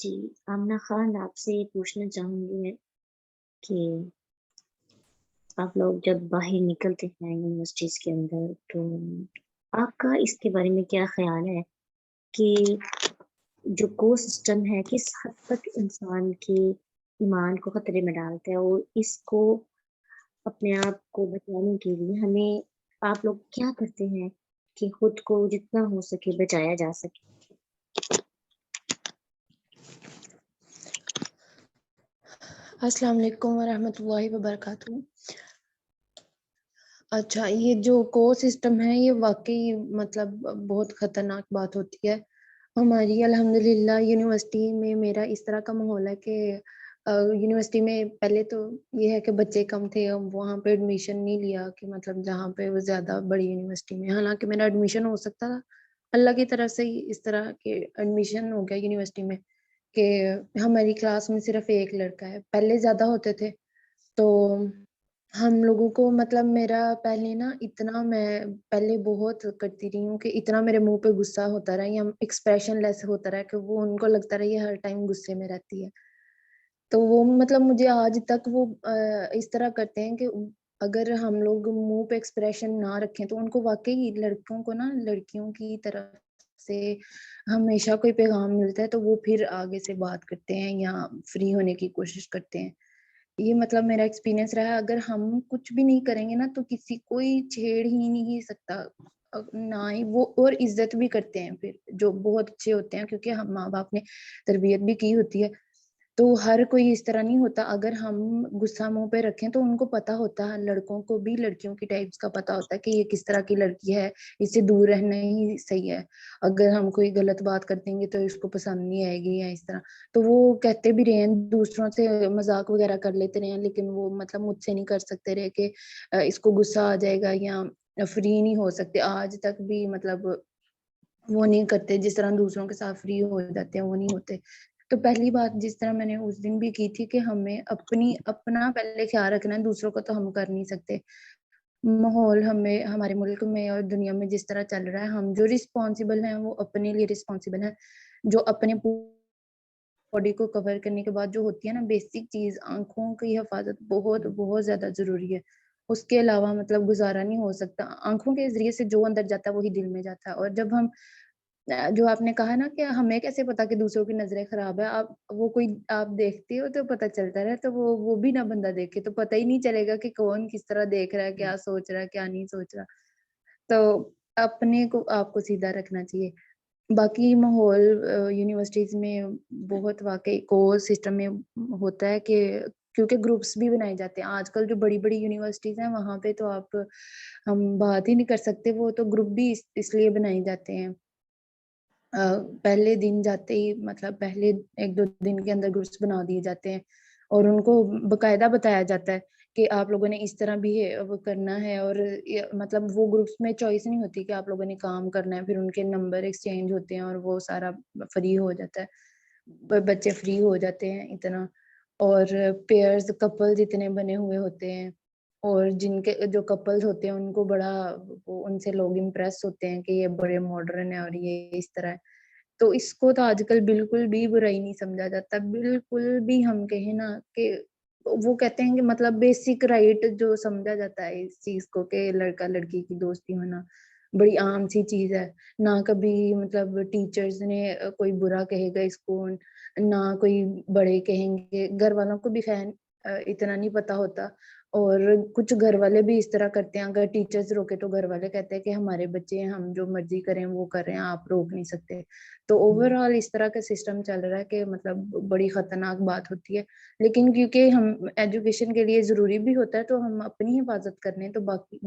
جی، آمنہ خان آپ سے یہ پوچھنا چاہوں گی میں کہ آپ لوگ جب باہر نکلتے ہیں یونیورسٹیز کے اندر تو آپ کا اس کے بارے میں کیا خیال ہے کہ جو کو سسٹم ہے کس حد تک انسان کے ایمان کو خطرے میں ڈالتا ہے اور اس کو اپنے آپ کو بچانے کے لیے ہمیں آپ لوگ کیا کرتے ہیں کہ خود کو جتنا ہو سکے بچایا جا سکے؟ السلام علیکم ورحمۃ اللہ وبرکاتہ۔ اچھا، یہ جو کو سسٹم ہے یہ واقعی مطلب بہت خطرناک بات ہوتی ہے۔ ہماری الحمدللہ یونیورسٹی میں میرا اس طرح کا ماحول ہے کہ یونیورسٹی میں پہلے تو یہ ہے کہ بچے کم تھے، وہاں پہ ایڈمیشن نہیں لیا کہ مطلب جہاں پہ وہ زیادہ بڑی یونیورسٹی میں، حالانکہ میرا ایڈمیشن ہو سکتا تھا، اللہ کی طرف سے ہی اس طرح کے ایڈمیشن ہو گیا یونیورسٹی میں کہ ہماری کلاس میں صرف ایک لڑکا ہے، پہلے زیادہ ہوتے تھے۔ تو ہم لوگوں کو مطلب میرا پہلے نا اتنا میں پہلے بہت کرتی رہی ہوں کہ اتنا میرے منہ پہ غصہ ہوتا رہا یا ایکسپریشن لیس ہوتا رہا کہ وہ ان کو لگتا رہا یہ ہر ٹائم غصے میں رہتی ہے۔ تو وہ مطلب مجھے آج تک وہ اس طرح کرتے ہیں کہ اگر ہم لوگ منہ پہ ایکسپریشن نہ رکھیں تو ان کو واقعی لڑکوں کو نا لڑکیوں کی طرف سے ہمیشہ کوئی پیغام ملتا ہے تو وہ پھر آگے سے بات کرتے ہیں یا فری ہونے کی کوشش کرتے ہیں۔ یہ مطلب میرا ایکسپیرینس رہا ہے، اگر ہم کچھ بھی نہیں کریں گے نا تو کسی کوئی چھیڑ ہی نہیں سکتا، نہ ہی وہ، اور عزت بھی کرتے ہیں پھر جو بہت اچھے ہوتے ہیں کیونکہ ہم ماں باپ نے تربیت بھی کی ہوتی ہے۔ تو ہر کوئی اس طرح نہیں ہوتا، اگر ہم غصہ منہ پہ رکھیں تو ان کو پتا ہوتا ہے، لڑکوں کو بھی لڑکیوں کی ٹائپس کا پتا ہوتا ہے کہ یہ کس طرح کی لڑکی ہے، اس سے دور رہنا ہی صحیح ہے۔ اگر ہم کوئی غلط بات کر دیں گے تو اس کو پسند نہیں آئے گی یا اس طرح، تو وہ کہتے بھی رہے ہیں، دوسروں سے مذاق وغیرہ کر لیتے رہے ہیں، لیکن وہ مطلب مجھ سے نہیں کر سکتے رہے کہ اس کو غصہ آ جائے گا یا فری نہیں ہو سکتے۔ آج تک بھی مطلب وہ نہیں کرتے، جس طرح دوسروں کے ساتھ فری ہو جاتے ہیں وہ نہیں ہوتے۔ تو پہلی بات جس طرح میں نے اس دن بھی کی تھی کہ ہمیں اپنا پہلے خیال رکھنا ہے، دوسروں کو تو ہم کر نہیں سکتے۔ ماحول ہمیں ہمارے ملک میں اور دنیا میں جس طرح چل رہا ہے، ہم جو رسپانسیبل ہیں وہ اپنے لیے رسپانسیبل ہیں، جو اپنے باڈی کو کور کرنے کے بعد جو ہوتی ہے نا بیسک چیز، آنکھوں کی حفاظت بہت بہت زیادہ ضروری ہے۔ اس کے علاوہ مطلب گزارا نہیں ہو سکتا، آنکھوں کے ذریعے سے جو اندر جاتا ہے وہی دل میں جاتا ہے۔ اور جب ہم جو آپ نے کہا نا کہ ہمیں کیسے پتا کہ دوسروں کی نظریں خراب ہے، آپ وہ کوئی آپ دیکھتے ہو تو پتہ چلتا ہے، تو وہ بھی نہ بندہ دیکھے تو پتہ ہی نہیں چلے گا کہ کون کس طرح دیکھ رہا ہے، کیا سوچ رہا ہے، کیا نہیں سوچ رہا۔ تو اپنے کو آپ کو سیدھا رکھنا چاہیے۔ باقی ماحول یونیورسٹیز میں بہت واقعی کورس سسٹم میں ہوتا ہے کہ کیونکہ گروپس بھی بنائے جاتے ہیں آج کل، جو بڑی بڑی یونیورسٹیز ہیں وہاں پہ تو آپ ہم بات ہی نہیں کر سکتے، وہ تو گروپ بھی اس لیے بنائے جاتے ہیں۔ پہلے دن جاتے ہی مطلب پہلے ایک دو دن کے اندر گروپس بنا دیے جاتے ہیں اور ان کو باقاعدہ بتایا جاتا ہے کہ آپ لوگوں نے اس طرح بھی کرنا ہے، اور مطلب وہ گروپس میں چوائس نہیں ہوتی کہ آپ لوگوں نے کام کرنا ہے، پھر ان کے نمبر ایکسچینج ہوتے ہیں اور وہ سارا فری ہو جاتا ہے، بچے فری ہو جاتے ہیں اتنا۔ اور پیئرز کپل جتنے بنے ہوئے ہوتے ہیں اور جن کے جو کپلز ہوتے ہیں ان کو بڑا ان سے لوگ امپریس ہوتے ہیں کہ یہ بڑے ماڈرن ہے اور یہ اس طرح ہے۔ تو اس کو تو آج کل بالکل بھی برائی نہیں سمجھا جاتا، بالکل بھی ہم کہیں نا کہ وہ کہتے ہیں کہ مطلب بیسک رائٹ جو سمجھا جاتا ہے اس چیز کو کہ لڑکا لڑکی کی دوستی ہونا بڑی عام سی چیز ہے، نہ کبھی مطلب ٹیچرز نے کوئی برا کہے گا اس کو، نہ کوئی بڑے کہیں گے، گھر والوں کو بھی خیر اتنا نہیں پتا ہوتا، اور کچھ گھر والے بھی اس طرح کرتے ہیں، اگر ٹیچرز روکے تو گھر والے کہتے ہیں کہ ہمارے بچے ہیں، ہم جو مرضی کریں وہ کر رہے ہیں، آپ روک نہیں سکتے۔ تو اوور آل اس طرح کا سسٹم چل رہا ہے کہ مطلب بڑی خطرناک بات ہوتی ہے، لیکن کیونکہ ہم ایجوکیشن کے لیے ضروری بھی ہوتا ہے تو ہم اپنی حفاظت کرنے تو باقی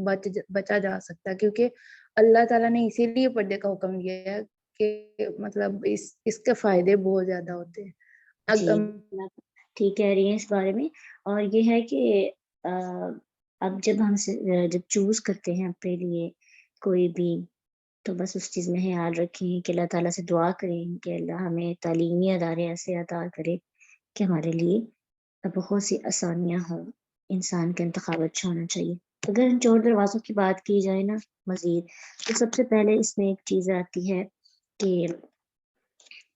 بچا جا سکتا ہے، کیونکہ اللہ تعالیٰ نے اسی لیے پردے کا حکم دیا ہے کہ مطلب اس کے فائدے بہت زیادہ ہوتے ہیں۔ جی، ٹھیک کہہ رہی ہیں اس بارے میں۔ اور یہ ہے کہ اب جب ہم جب چوز کرتے ہیں اپنے لیے کوئی بھی، تو بس اس چیز میں خیال رکھیں کہ اللہ تعالیٰ سے دعا کریں کہ اللہ ہمیں تعلیمی ادارے ایسے عطا کرے کہ ہمارے لیے بہت سی آسانیاں ہوں، انسان کا انتخاب اچھا ہونا چاہیے۔ اگر چور دروازوں کی بات کی جائے نا مزید، تو سب سے پہلے اس میں ایک چیز آتی ہے کہ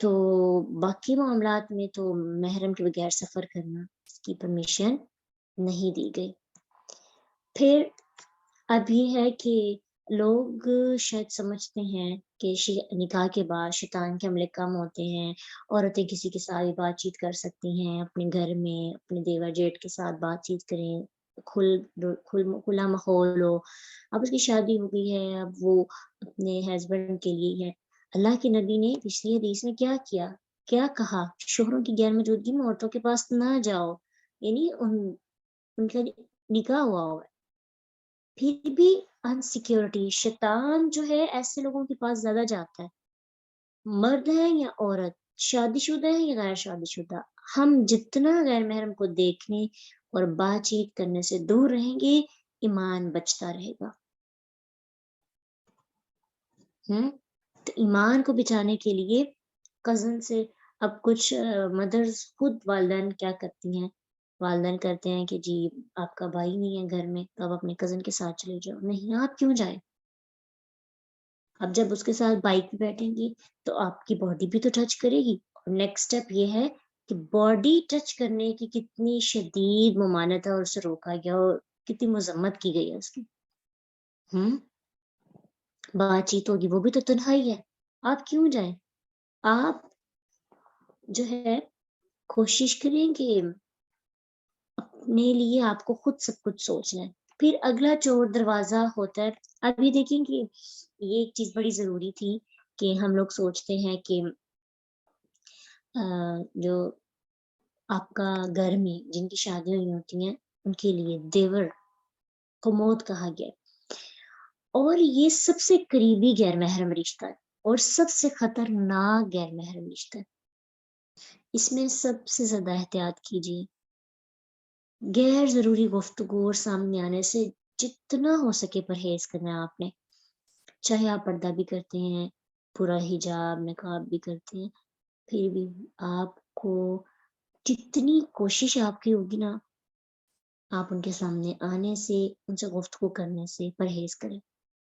تو باقی معاملات میں تو محرم کے بغیر سفر کرنا اس کی پرمیشن نہیں دی گئی. پھر اب یہ ہے کہ لوگ شاید سمجھتے ہیں کہ نکاح کے بعد شیطان کے حملے کم ہوتے ہیں، عورتیں کسی کے ساتھ بھی بات چیت کر سکتی ہیں، اپنے گھر میں اپنے دیور جیٹ کے ساتھ بات چیت کریں، کھلا ماحول ہو. اب اس کی شادی ہو گئی ہے، اب وہ اپنے ہسبینڈ کے لیے ہے. اللہ کے نبی نے پچھلی حدیث میں کیا کہا؟ شوہروں کی غیر موجودگی میں عورتوں کے پاس نہ جاؤ، یعنی ان کا نکاح ہوا ہوا ہے. پھر بھی انسیکیورٹی، شیطان جو ہے ایسے لوگوں کے پاس زیادہ جاتا ہے، مرد ہے یا عورت، شادی شدہ ہے یا غیر شادی شدہ. ہم جتنا غیر محرم کو دیکھنے اور بات چیت کرنے سے دور رہیں گے، ایمان بچتا رہے گا. تو ایمان کو بچانے کے لیے کزن سے، اب کچھ مدرز خود والدین کیا کرتی ہیں، والدین کرتے ہیں کہ جی آپ کا بھائی نہیں ہے گھر میں تو آپ اپنے کزن کے ساتھ چلے جاؤ. نہیں، آپ کیوں جائیں؟ اب جب اس کے ساتھ بائک پہ بیٹھیں گی تو آپ کی باڈی بھی تو ٹچ کرے گی. اور نیکسٹ اسٹیپ یہ ہے کہ باڈی ٹچ کرنے کی کتنی شدید ممانعت ہے اور اسے روکا گیا اور کتنی مذمت کی گئی ہے اس کی. بات چیت ہوگی، وہ بھی تو تنہائی ہے. آپ کیوں جائیں؟ آپ جو ہے کوشش کریں کہ اپنے لیے آپ کو خود سب کچھ سوچنا ہے. پھر اگلا چور دروازہ ہوتا ہے. اب یہ دیکھیں کہ یہ ایک چیز بڑی ضروری تھی کہ ہم لوگ سوچتے ہیں کہ جو آپ کا گھر میں جن کی شادیاں ہوئی ہوتی ہیں ان کے لیے دیور کمود کہا گیا، اور یہ سب سے قریبی غیر محرم رشتہ ہے اور سب سے خطرناک غیر محرم رشتہ ہے. اس میں سب سے زیادہ احتیاط کیجیے. غیر ضروری گفتگو اور سامنے آنے سے جتنا ہو سکے پرہیز کرنا ہے آپ نے. چاہے آپ پردہ بھی کرتے ہیں، پورا حجاب نقاب بھی کرتے ہیں، پھر بھی آپ کو جتنی کوشش آپ کی ہوگی نا، آپ ان کے سامنے آنے سے، ان سے گفتگو کرنے سے پرہیز کریں.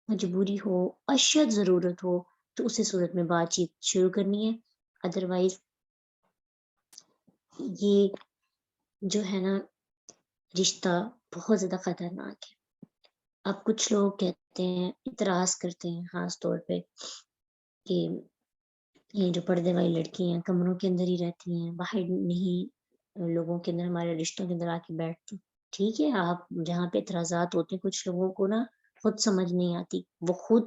مجبوری ہو، اشد ضرورت ہو تو اسی صورت میں بات چیت شروع کرنی ہے. ادروائز یہ جو ہے نا رشتہ بہت زیادہ خطرناک ہے. اب کچھ لوگ کہتے ہیں، اعتراض کرتے ہیں خاص طور پہ کہ یہ جو پردے والی لڑکی ہیں کمروں کے اندر ہی رہتی ہیں، باہر نہیں لوگوں کے اندر، ہمارے رشتوں کے اندر آ کے بیٹھتی. ٹھیک ہے، آپ جہاں پہ اعتراضات ہوتے ہیں کچھ لوگوں کو نا خود سمجھ نہیں آتی. وہ خود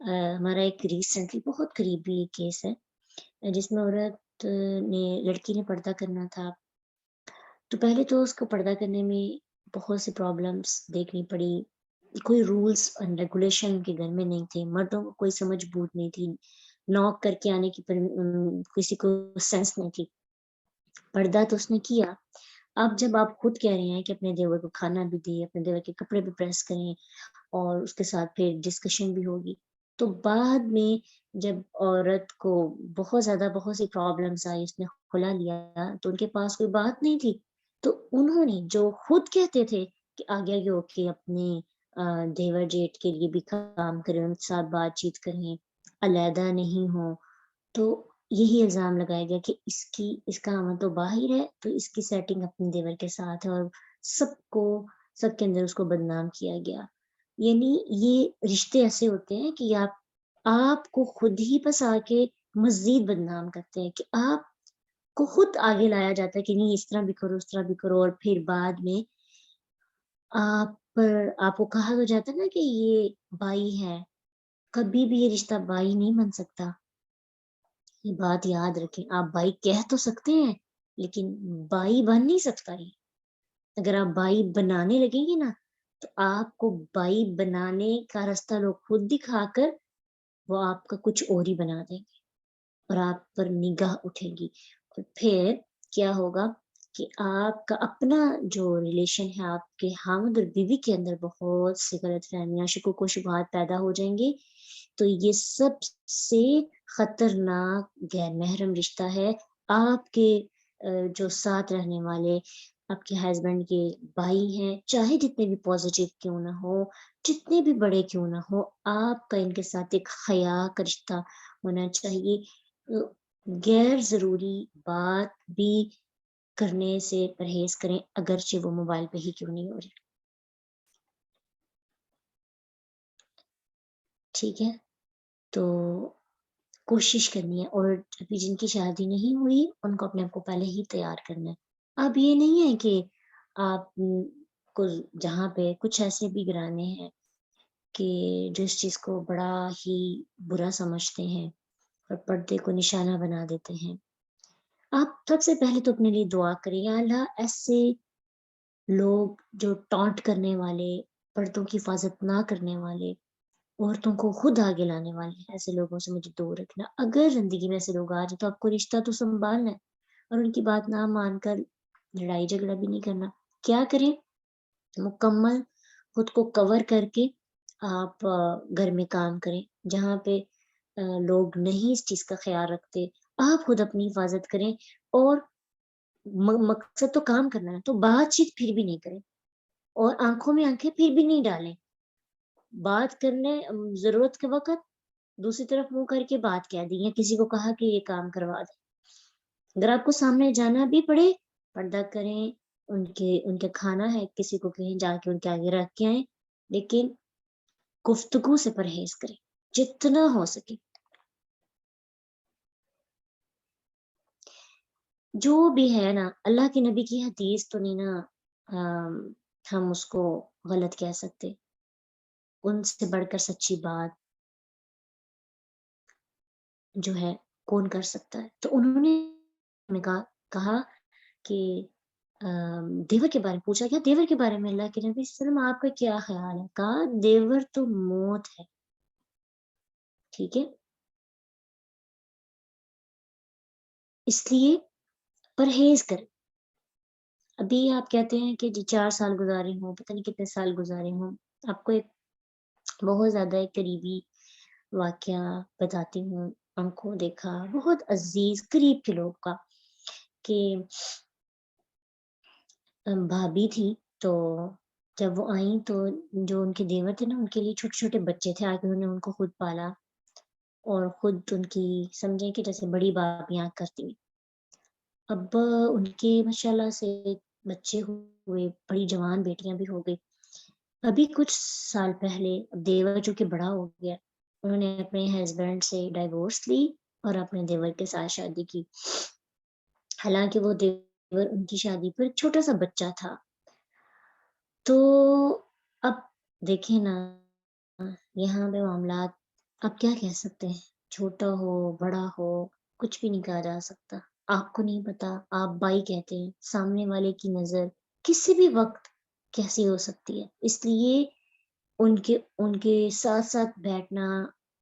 ہمارا ایک ریسنٹلی بہت قریبی کیس ہے جس میں عورت نے، لڑکی نے پردہ کرنا تھا. تو پہلے تو اس کو پردہ کرنے میں بہت سی پرابلمس دیکھنی پڑی. کوئی رولس اینڈ ریگولیشن کے گھر میں نہیں تھے، مردوں کو کوئی سمجھ بوجھ نہیں تھی، نوک کر کے آنے کی کسی کو سینس نہیں تھی. پردہ تو اس نے کیا. اب جب آپ خود کہہ رہے ہیں کہ اپنے دیور کو کھانا بھی دے، اپنے دیور کے کپڑے بھی پریس کریں اور اس کے ساتھ پھر ڈسکشن بھی ہوگی، تو بعد میں جب عورت کو بہت سی پرابلمس آئی، اس نے کھلا لیا تو ان کے پاس کوئی بات نہیں تھی. تو انہوں نے جو خود کہتے تھے کہ آگے آگے ہو کے اپنے دیور جیٹ کے لیے بھی کام کریں، ان کے ساتھ بات چیت کریں، علیحدہ نہیں ہو، تو یہی الزام لگایا گیا کہ اس کا عمل تو باہر ہے، تو اس کی سیٹنگ اپنے دیور کے ساتھ ہے، اور سب کے اندر اس کو بدنام کیا گیا. یعنی یہ رشتے ایسے ہوتے ہیں کہ آپ کو خود ہی بس آ کے مزید بدنام کرتے ہیں، کہ آپ کو خود آگے لایا جاتا ہے کہ نہیں اس طرح بھی کرو، اس طرح بھی کرو، اور پھر بعد میں آپ کو کہا تو جاتا ہے نا کہ یہ بائی ہے. کبھی بھی یہ رشتہ بائی نہیں بن سکتا. یہ بات یاد رکھیں. آپ بائی کہہ تو سکتے ہیں لیکن بائی بن نہیں سکتا. یہ اگر آپ بائی بنانے لگیں گے نا تو آپ کو بائی بنانے کا راستہ لوگ خود دکھا کر وہ آپ کا کچھ اور ہی بنا دیں گے اور آپ پر نگاہ اٹھے گی. اور پھر کیا ہوگا کہ آپ کا اپنا جو ریلیشن ہے، آپ کے خاوند اور بیوی کے اندر بہت سی غلط فہمیاں، شکوک و شبہات پیدا ہو جائیں گے. تو یہ سب سے خطرناک غیر محرم رشتہ ہے. آپ کے جو ساتھ رہنے والے آپ کے ہسبینڈ کے بھائی ہیں، چاہے جتنے بھی پازیٹیو کیوں نہ ہو، جتنے بھی بڑے کیوں نہ ہو، آپ کا ان کے ساتھ ایک حیا کا رشتہ ہونا چاہیے. غیر ضروری بات بھی کرنے سے پرہیز کریں، اگرچہ وہ موبائل پہ ہی کیوں نہیں ہو رہی. ٹھیک ہے، تو کوشش کرنی ہے. اور ابھی جن کی شادی نہیں ہوئی ان کو اپنے آپ کو پہلے ہی تیار کرنا ہے. اب یہ نہیں ہے کہ آپ کو جہاں پہ کچھ ایسے بھی گھرانے ہیں کہ جو اس چیز کو بڑا ہی برا سمجھتے ہیں اور پردے کو نشانہ بنا دیتے ہیں. آپ سب سے پہلے تو اپنے لیے دعا کریں، یا اللہ ایسے لوگ جو ٹانٹ کرنے والے، پردوں کی حفاظت نہ کرنے والے، عورتوں کو خود آگے لانے والے ہیں، ایسے لوگوں سے مجھے دور رکھنا. اگر زندگی میں ایسے لوگ آ جائیں تو آپ کو رشتہ تو سنبھالنا ہے، اور ان کی بات نہ مان کر لڑائی جھگڑا بھی نہیں کرنا. کیا کریں؟ مکمل خود کو کور کر کے آپ گھر میں کام کریں. جہاں پہ لوگ نہیں اس چیز کا خیال رکھتے، آپ خود اپنی حفاظت کریں. اور مقصد تو کام کرنا ہے، تو بات چیت پھر بھی نہیں کریں، اور آنکھوں میں آنکھیں پھر بھی نہیں ڈالیں. بات کرنے ضرورت کے وقت دوسری طرف منہ کر کے بات کہہ دی، یا کسی کو کہا کہ یہ کام کروا دیں. اگر آپ کو سامنے جانا بھی پڑے پردہ کریں. ان کے کھانا ہے، کسی کو کہیں جا کے ان کے آگے رکھ کے آئیں، لیکن گفتگو سے پرہیز کریں جتنا ہو سکے. جو بھی ہے نا، اللہ کے نبی کی حدیث تو نہیں نا ہم اس کو غلط کہہ سکتے. ان سے بڑھ کر سچی بات جو ہے کون کر سکتا ہے. تو انہوں نے کہا کہ دیور کے بارے میں پوچھا گیا، دیور کے بارے میں اللہ کے نبی صلی اللہ علیہ وسلم آپ کا کیا خیال ہے؟ کہا دیور تو موت ہے. ٹھیک ہے، اس لیے پرہیز کر. ابھی آپ کہتے ہیں کہ جی 4 سال گزارے ہوں، پتہ نہیں کتنے سال گزارے ہوں. آپ کو ایک بہت زیادہ ایک قریبی واقعہ بتاتی ہوں. آنکھوں دیکھا، بہت عزیز قریب کے لوگ کا، کہ بھابھی تھی. تو جب وہ آئیں تو جو ان کے دیور تھے نا، ان کے لیے چھوٹے چھوٹے بچے تھے. آگے انہوں نے ان کو خود پالا اور خود ان کی سمجھیں کہ جیسے بڑی بابیاں کرتی ہیں. اب ان کے ماشاءاللہ سے بچے ہوئے، بڑی جوان بیٹیاں بھی ہو گئی. ابھی کچھ سال پہلے دیور جو کہ بڑا ہو گیا، انہوں نے اپنے ہسبینڈ سے ڈائیورس لی اور اپنے دیور کے ساتھ شادی کی. حالانکہ وہ دیور ان کی شادی پر چھوٹا سا بچہ تھا. تو اب دیکھیں نا، یہاں پہ معاملات اب کیا کہہ سکتے ہیں، چھوٹا ہو بڑا ہو کچھ بھی نہیں کہا جا سکتا. آپ کو نہیں پتا، آپ بائی کہتے ہیں، سامنے والے کی نظر کسی بھی وقت کیسی ہو سکتی ہے. اس لیے ان کے ساتھ ساتھ بیٹھنا،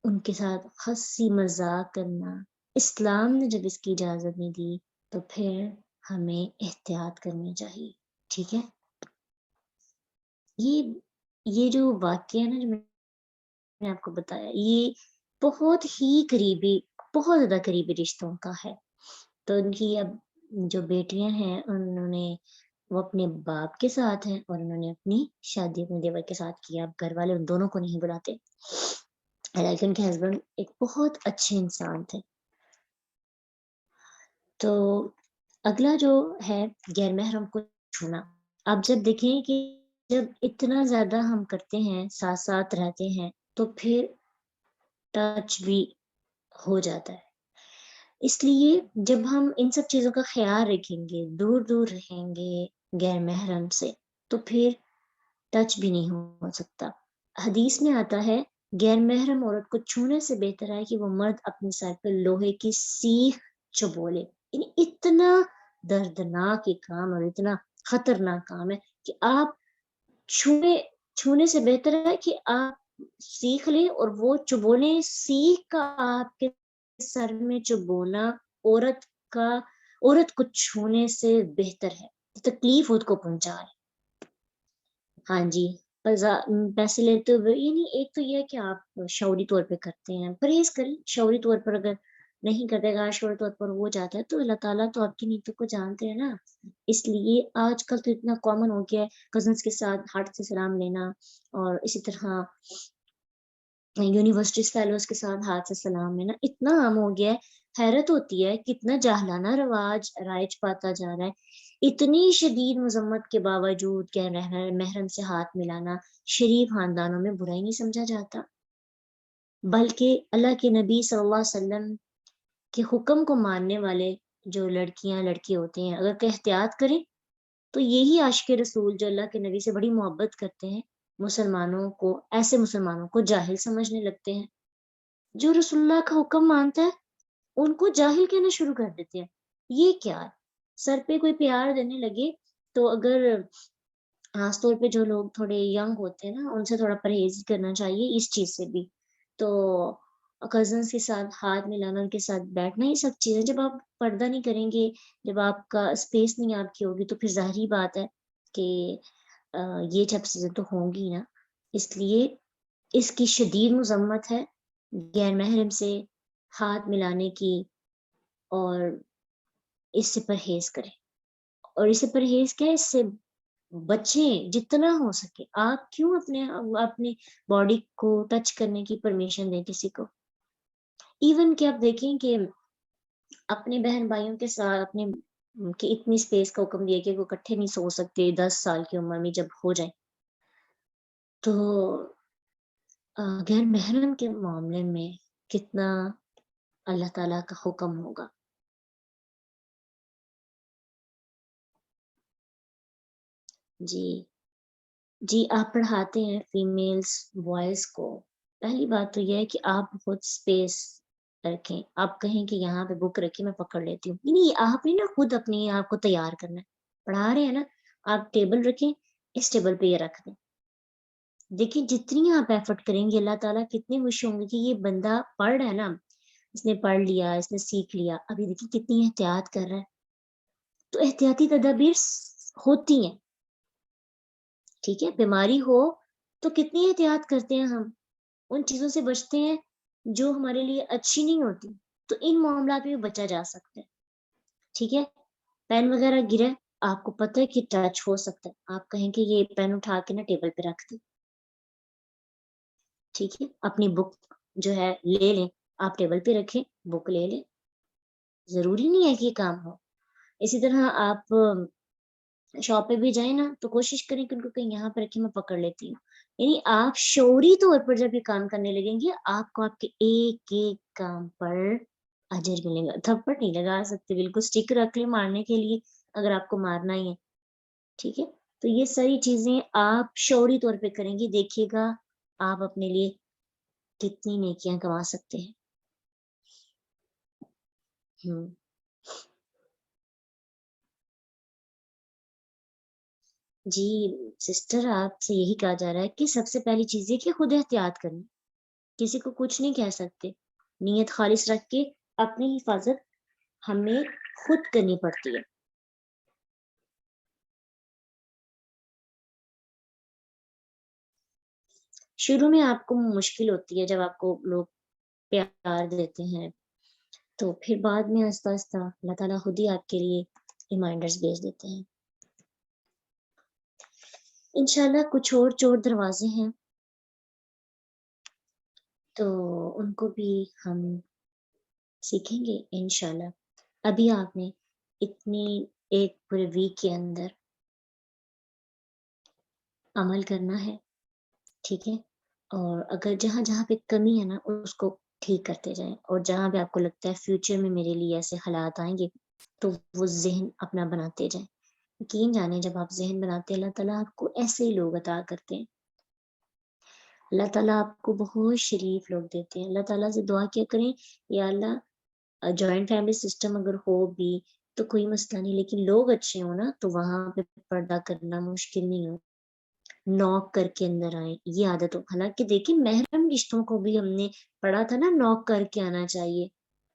ان کے ساتھ ہنسی مذاق کرنا، اسلام نے جب اس کی اجازت نہیں دی تو پھر ہمیں احتیاط کرنی چاہیے. ٹھیک ہے، یہ جو واقعہ ہے نا، جو میں آپ کو بتایا، یہ بہت ہی قریبی، بہت زیادہ قریبی رشتوں کا ہے. تو ان کی اب جو بیٹیاں ہیں، انہوں نے وہ اپنے باپ کے ساتھ ہیں، اور انہوں نے اپنی شادی اپنے دیور کے ساتھ کی. اب گھر والے ان دونوں کو نہیں بلاتے، حالانکہ ان کے ہسبینڈ ایک بہت اچھے انسان تھے. تو اگلا جو ہے غیر محرم کو چھونا. آپ جب دیکھیں کہ جب اتنا زیادہ ہم کرتے ہیں، ساتھ ساتھ رہتے ہیں، تو پھر ٹچ بھی ہو جاتا ہے. اس لیے جب ہم ان سب چیزوں کا خیال رکھیں گے، دور دور رہیں گے غیر محرم سے، تو پھر ٹچ بھی نہیں ہو سکتا. حدیث میں آتا ہے غیر محرم عورت کو چھونے سے بہتر ہے کہ وہ مرد اپنے سر پہ لوہے کی سیخ چبولے. یعنی اتنا دردناک یہ کام اور اتنا خطرناک کام ہے کہ آپ چھونے سے بہتر ہے کہ آپ سیکھ لیں اور وہ چبولیں. سیکھ کا آپ کے سر میں چبونا عورت کو چھونے سے بہتر ہے، تکلیف خود کو پہنچا ہے. ہاں جی، پیسے لیتے ہوئے، یعنی ایک تو یہ ہے کہ آپ شعوری طور پہ کرتے ہیں، پرہیز کریں. شعوری طور پر اگر نہیں کرتے گا، شعوری طور پر ہو جاتا ہے، تو اللہ تعالیٰ تو آپ کی نیتوں کو جانتے ہیں نا. اس لیے آج کل تو اتنا کامن ہو گیا ہے کزنس کے ساتھ ہاتھ سے سلام لینا، اور اسی طرح یونیورسٹیز فیلوز کے ساتھ ہاتھ سے سلام لینا اتنا عام ہو گیا ہے حیرت ہوتی ہے کتنا جاہلانہ رائج پاتا جا رہا ہے. اتنی شدید مذمت کے باوجود غیر محرم سے ہاتھ ملانا شریف خاندانوں میں برا ہی نہیں سمجھا جاتا، بلکہ اللہ کے نبی صلی اللہ علیہ وسلم کے حکم کو ماننے والے جو لڑکیاں لڑکے ہوتے ہیں اگر کہ احتیاط کریں تو یہی عاشق رسول جو اللہ کے نبی سے بڑی محبت کرتے ہیں ایسے مسلمانوں کو جاہل سمجھنے لگتے ہیں. جو رسول اللہ کا حکم مانتا ہے ان کو جاہل کہنا شروع کر دیتے ہیں. یہ کیا ہے؟ سر پہ کوئی پیار دینے لگے تو اگر خاص طور پہ جو لوگ تھوڑے ینگ ہوتے ہیں نا ان سے تھوڑا پرہیز کرنا چاہیے اس چیز سے بھی. تو کزنس کے ساتھ ہاتھ ملانا، ان کے ساتھ بیٹھنا، یہ سب چیزیں جب آپ پردہ نہیں کریں گے، جب آپ کا اسپیس نہیں آپ کی ہوگی تو پھر ظاہری بات ہے کہ یہ سب چیزیں تو ہوں گی نا. اس لیے اس کی شدید مذمت ہے غیر محرم سے ہاتھ ملانے کی، اور اس سے پرہیز کریں. اور اس سے پرہیز کیا، اس سے بچیں جتنا ہو سکے. آپ کیوں اپنے باڈی کو ٹچ کرنے کی پرمیشن دیں کسی کو؟ ایون کہ آپ دیکھیں کہ اپنے بہن بھائیوں کے ساتھ کہ اتنی سپیس کا حکم دیا کہ وہ اکٹھے نہیں سو سکتے 10 سال کی عمر میں جب ہو جائیں، تو غیر محرم کے معاملے میں کتنا اللہ تعالیٰ کا حکم ہوگا. جی آپ پڑھاتے ہیں فیمیلز بوائز کو، پہلی بات تو یہ ہے کہ آپ خود سپیس رکھیں. آپ کہیں کہ یہاں پہ بک رکھیں میں پکڑ لیتی ہوں، نہیں، آپ نے نا خود اپنے آپ کو تیار کرنا ہے. پڑھا رہے ہیں نا، آپ ٹیبل رکھیں، اس ٹیبل پہ یہ رکھ دیں. دیکھیں جتنی آپ ایفرٹ کریں گے اللہ تعالیٰ کتنے خوش ہوں گے کہ یہ بندہ پڑھ رہا ہے نا، اس نے پڑھ لیا، اس نے سیکھ لیا. ابھی دیکھیں کتنی احتیاط کر رہا ہے. تو احتیاطی تدابیر ہوتی ہیں، ٹھیک ہے. بیماری ہو تو کتنی احتیاط کرتے ہیں ہم، ان چیزوں سے بچتے ہیں جو ہمارے لیے اچھی نہیں ہوتی. تو ان معاملات میں بچا جا سکتا ہے، ٹھیک ہے. پین وغیرہ گرے، آپ کو پتہ ہے کہ ٹچ ہو سکتا ہے، آپ کہیں کہ یہ پین اٹھا کے نا ٹیبل پہ رکھ دیں، ٹھیک ہے. اپنی بک جو ہے لے لیں، آپ ٹیبل پہ رکھیں، بک لے لیں، ضروری نہیں ہے کہ یہ کام ہو. اسی طرح آپ شاپ پہ بھی جائیں نا تو کوشش کریں کہ ان کو کہیں یہاں پہ رکھیں میں پکڑ لیتی ہوں. یعنی آپ شعوری طور پر جب یہ کام کرنے لگیں گے آپ کو آپ کے ایک ایک کام پر اجر ملے گا. تھپڑ نہیں لگا سکتے، بالکل اسٹک رکھ لیں مارنے کے لیے اگر آپ کو مارنا ہی ہے، ٹھیک ہے. تو یہ ساری چیزیں آپ شعوری طور پہ کریں گے، دیکھیے گا آپ اپنے لیے کتنی نیکیاں کما سکتے ہیں. جی سسٹر، آپ سے یہی کہا جا رہا ہے کہ سب سے پہلی چیز یہ کہ خود احتیاط کریں، کسی کو کچھ نہیں کہہ سکتے. نیت خالص رکھ کے اپنی حفاظت ہمیں خود کرنی پڑتی ہے. شروع میں آپ کو مشکل ہوتی ہے جب آپ کو لوگ پیار دیتے ہیں، تو پھر بعد میں آہستہ آہستہ اللہ تعالیٰ خود ہی آپ کے لیے ریمائنڈرز بھیج دیتے ہیں. انشاءاللہ کچھ اور چور دروازے ہیں تو ان کو بھی ہم سیکھیں گے انشاءاللہ. ابھی آپ نے اتنی ایک پورے ویک کے اندر عمل کرنا ہے، ٹھیک ہے. اور اگر جہاں جہاں پہ کمی ہے نا اس کو ٹھیک کرتے جائیں، اور جہاں پہ آپ کو لگتا ہے فیوچر میں میرے لیے ایسے حالات آئیں گے تو وہ ذہن اپنا بناتے جائیں. یقین جانیں جب آپ ذہن بناتے ہیں اللہ تعالیٰ آپ کو ایسے ہی لوگ عطا کرتے ہیں. اللہ تعالیٰ آپ کو بہت شریف لوگ دیتے ہیں. اللہ تعالیٰ سے دعا کیا کریں، یا اللہ جوائنٹ فیملی سسٹم اگر ہو بھی تو کوئی مسئلہ نہیں، لیکن لوگ اچھے ہوں نا تو وہاں پہ پردہ کرنا مشکل نہیں ہو. نوک کر کے اندر آئے، یہ عادت ہو. حالانکہ دیکھیں محرم رشتوں کو بھی ہم نے پڑھا تھا نا، نوک کر کے آنا چاہیے.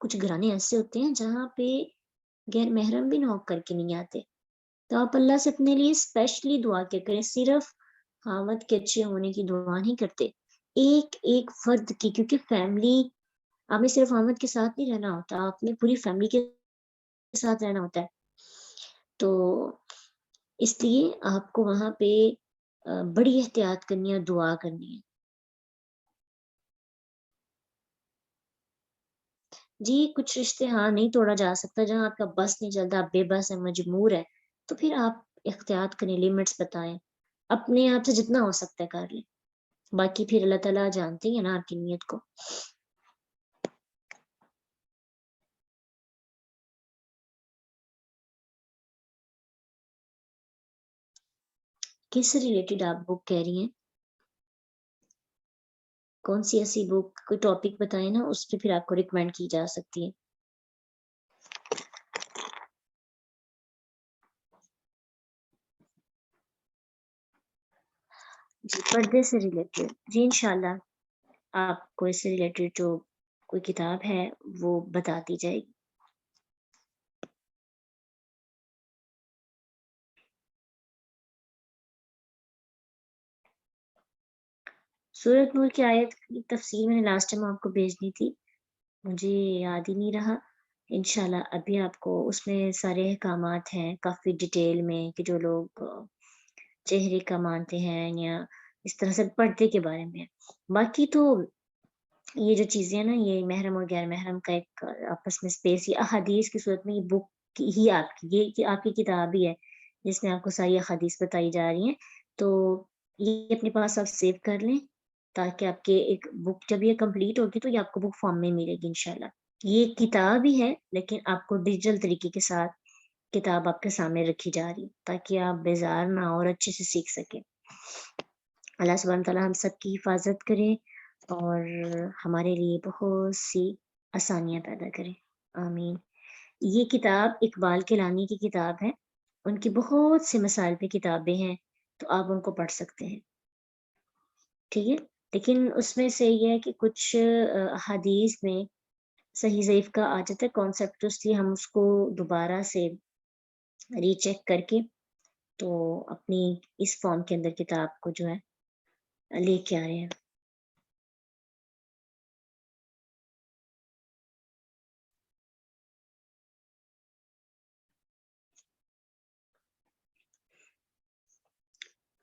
کچھ گھرانے ایسے ہوتے ہیں جہاں پہ غیر محرم بھی نوک کر کے نہیں آتے. تو آپ اللہ سے اپنے لیے اسپیشلی دعا کیا کریں. صرف خاوند کے اچھے ہونے کی دعا نہیں کرتے، ایک ایک فرد کی، کیونکہ فیملی آپ نے صرف خاوند کے ساتھ نہیں رہنا ہوتا، آپ نے پوری فیملی کے ساتھ رہنا ہوتا ہے. تو اس لیے آپ کو وہاں پہ بڑی احتیاط کرنی ہے، دعا کرنی ہے. جی کچھ رشتے ہاں نہیں توڑا جا سکتا، جہاں آپ کا بس نہیں چلتا، آپ بے بس ہیں، مجبور ہے، تو پھر آپ احتیاط کریں، لمٹس بتائیں، اپنے آپ سے جتنا ہو سکتا ہے کر لیں، باقی پھر اللہ تعالیٰ جانتے ہیں نا آپ کی نیت کو۔ کس سے ریلیٹڈ آپ بک کہہ رہی ہیں؟ کون سی ایسی بک، کوئی ٹاپک بتائیں نا، اس پہ پھر آپ کو ریکمینڈ کی جا سکتی ہے۔ جی پردے سے ریلیٹڈ، جی انشاءاللہ آپ کو اس سے ریلیٹڈ جو کوئی کتاب ہے وہ بتا دی جائے گی۔ سورۃ نور کی آیت کی تفسیر میں نے لاسٹ ٹائم آپ کو بھیج دی تھی، مجھے یاد ہی نہیں رہا، انشاءاللہ ابھی آپ کو اس میں سارے احکامات ہیں کافی ڈیٹیل میں، کہ جو لوگ چہرے کا مانتے ہیں یا اس طرح سے پردے کے بارے میں۔ باقی تو یہ جو چیزیں ہیں نا، یہ محرم اور غیر محرم کا ایک آپس میں اسپیس، یہ احادیث کی صورت میں یہ بک ہی آپ کی، یہ آپ کی کتاب ہی ہے جس میں آپ کو ساری احادیث بتائی جا رہی ہیں، تو یہ اپنے پاس آپ سیو کر لیں تاکہ آپ کے ایک بک جب یہ کمپلیٹ ہوگی تو یہ آپ کو بک فارم میں ملے گی انشاءاللہ۔ یہ کتاب ہی ہے لیکن آپ کو ڈیجیٹل طریقے کے ساتھ کتاب آپ کے سامنے رکھی جا رہی تاکہ آپ بیزار نہ ہو اور اچھے سے سیکھ سکیں۔ اللہ سبحانہ تعالیٰ ہم سب کی حفاظت کرے اور ہمارے لیے بہت سی آسانیاں پیدا کرے، آمین۔ یہ کتاب اقبال کیلانی کی کتاب ہے، ان کی بہت سے مسائل پہ کتابیں ہیں تو آپ ان کو پڑھ سکتے ہیں، ٹھیک ہے۔ لیکن اس میں سے یہ ہے کہ کچھ احادیث میں صحیح ضعیف کا آ جاتا ہے کانسیپٹ، تو اس لیے ہم اس کو دوبارہ سے ری چیک کر کے تو اپنی اس فارم کے اندر کتاب کو جو ہے لے کے آ رہے ہیں۔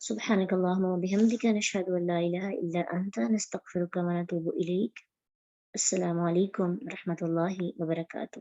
سبحانك اللهم وبحمدك نشهد ان لا اله الا انت نستغفرك ونتوب اليك۔ السلام علیکم ورحمۃ اللہ وبرکاتہ۔